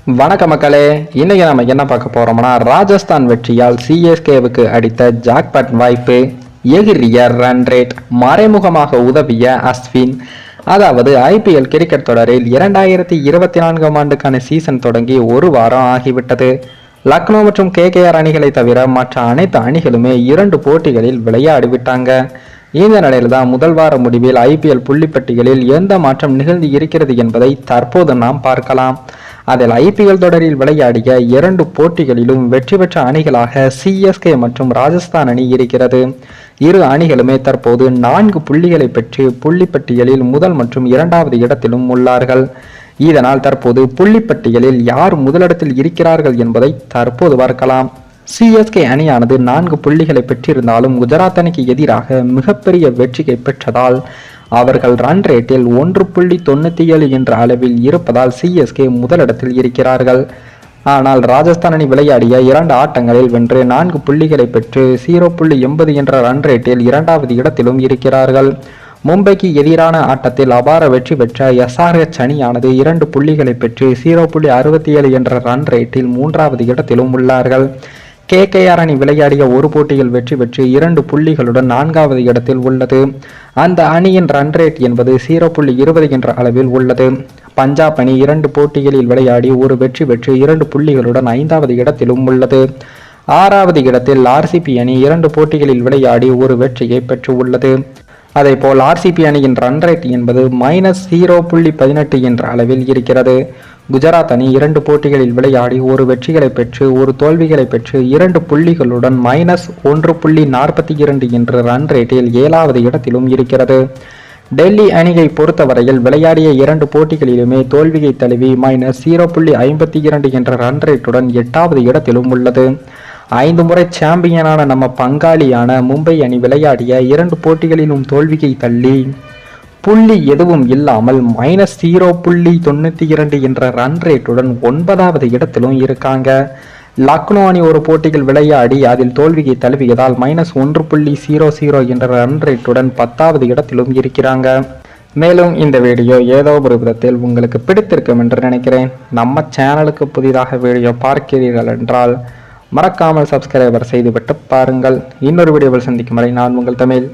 வணக்க மக்களே, இன்னைக்கு நம்ம என்ன பார்க்க போறோம்னா, ராஜஸ்தான் வெற்றியால் சிஎஸ்கேவுக்கு அடித்த ஜாக்பாட் வாய்ப்பு, எகிரிய ரன் ரேட், மறைமுகமாக உதவிய அஸ்வின். அதாவது ஐபிஎல் கிரிக்கெட் தொடரில் 2024 ஆண்டுக்கான சீசன் தொடங்கி ஒரு வாரம் ஆகிவிட்டது. லக்னோ மற்றும் கேகேஆர் அணிகளை தவிர மற்ற அனைத்து அணிகளுமே 2 போட்டிகளில் விளையாடிவிட்டாங்க. இந்த நிலையில் தான் முதல் வார முடிவில் ஐபிஎல் புள்ளிப்பட்டியலில் எந்த மாற்றம் நிகழ்ந்து இருக்கிறது என்பதை தற்போது நாம் பார்க்கலாம். அதில் ஐபிஎல் தொடரில் விளையாடிய 2 போட்டிகளிலும் வெற்றி பெற்ற அணிகளாக சிஎஸ்கே மற்றும் ராஜஸ்தான் அணி இருக்கிறது. இரு அணிகளுமே தற்போது 4 புள்ளிகளை பெற்று புள்ளிப்பட்டியலில் முதல் மற்றும் 2வது இடத்திலும் உள்ளார்கள். இதனால் தற்போது புள்ளிப்பட்டியலில் யார் முதலிடத்தில் இருக்கிறார்கள் என்பதை தற்போது பார்க்கலாம். சிஎஸ்கே அணியானது 4 புள்ளிகளை பெற்றிருந்தாலும் குஜராத் அணிக்கு எதிராக மிகப்பெரிய வெற்றியை பெற்றதால் அவர்கள் ரன் ரேட்டில் 1.97 என்ற அளவில் இருப்பதால் சிஎஸ்கே முதலிடத்தில் இருக்கிறார்கள். ஆனால் ராஜஸ்தான் அணி விளையாடிய 2 ஆட்டங்களில் வென்று 4 புள்ளிகளை பெற்று 0.80 என்ற ரன் ரேட்டில் 2வது இடத்திலும் இருக்கிறார்கள். மும்பைக்கு எதிரான ஆட்டத்தில் அபார வெற்றி பெற்ற எஸ்ஆர்எச் அணியானது 2 புள்ளிகளை பெற்று 0.67 என்ற ரன் ரேட்டில் 3வது இடத்திலும் உள்ளார்கள். கேகேஆர் அணி விளையாடிய ஒரு போட்டியில் வெற்றி பெற்று 2 புள்ளிகளுடன் 4வது இடத்தில் உள்ளது. அந்த அணியின் ரன் ரேட் என்பது 0.20 என்ற அளவில் உள்ளது. பஞ்சாப் அணி 2 போட்டிகளில் விளையாடி ஒரு வெற்றி பெற்று 2 புள்ளிகளுடன் 5வது இடத்திலும் உள்ளது. 6வது இடத்தில் ஆர்சிபி அணி 2 போட்டிகளில் விளையாடி ஒரு வெற்றியை பெற்று உள்ளது. அதேபோல் ஆர்சிபி அணியின் ரன் ரேட் என்பது -0.18 என்ற அளவில் இருக்கிறது. குஜராத் அணி 2 போட்டிகளில் விளையாடி ஒரு வெற்றிகளை பெற்று ஒரு தோல்விகளை பெற்று 2 புள்ளிகளுடன் -1.42 என்ற ரன் ரேட்டில் 7வது இடத்திலும் இருக்கிறது. டெல்லி அணியை பொறுத்தவரையில் விளையாடிய 2 போட்டிகளிலுமே தோல்வியை தழுவி -0.52 என்ற ரன் ரேட்டுடன் 8வது இடத்திலும் உள்ளது. 5 முறை சாம்பியனான நம்ம பங்காளியான மும்பை அணி விளையாடிய 2 போட்டிகளிலும் தோல்வியை தள்ளி புள்ளி எதுவும் இல்லாமல் -0.92 என்ற ரன் ரேட்டுடன் 9வது இடத்திலும் இருக்காங்க. லக்னோ அணி ஒரு போட்டியில் விளையாடி அதில் தோல்வியை தழுவியதால் -1.00 என்ற ரன் ரேட்டுடன் 10வது இடத்திலும் இருக்கிறாங்க. மேலும் இந்த வீடியோ ஏதோ ஒரு விதத்தில் உங்களுக்கு பிடித்திருக்கும் என்று நினைக்கிறேன். நம்ம சேனலுக்கு புதிதாக வீடியோ பார்க்கிறீர்கள் என்றால் மறக்காமல் சப்ஸ்கிரைபர் செய்துவிட்டு பாருங்கள். இன்னொரு வீடியோவில் சந்திக்கும் வரை நான் உங்கள் தமிழ்.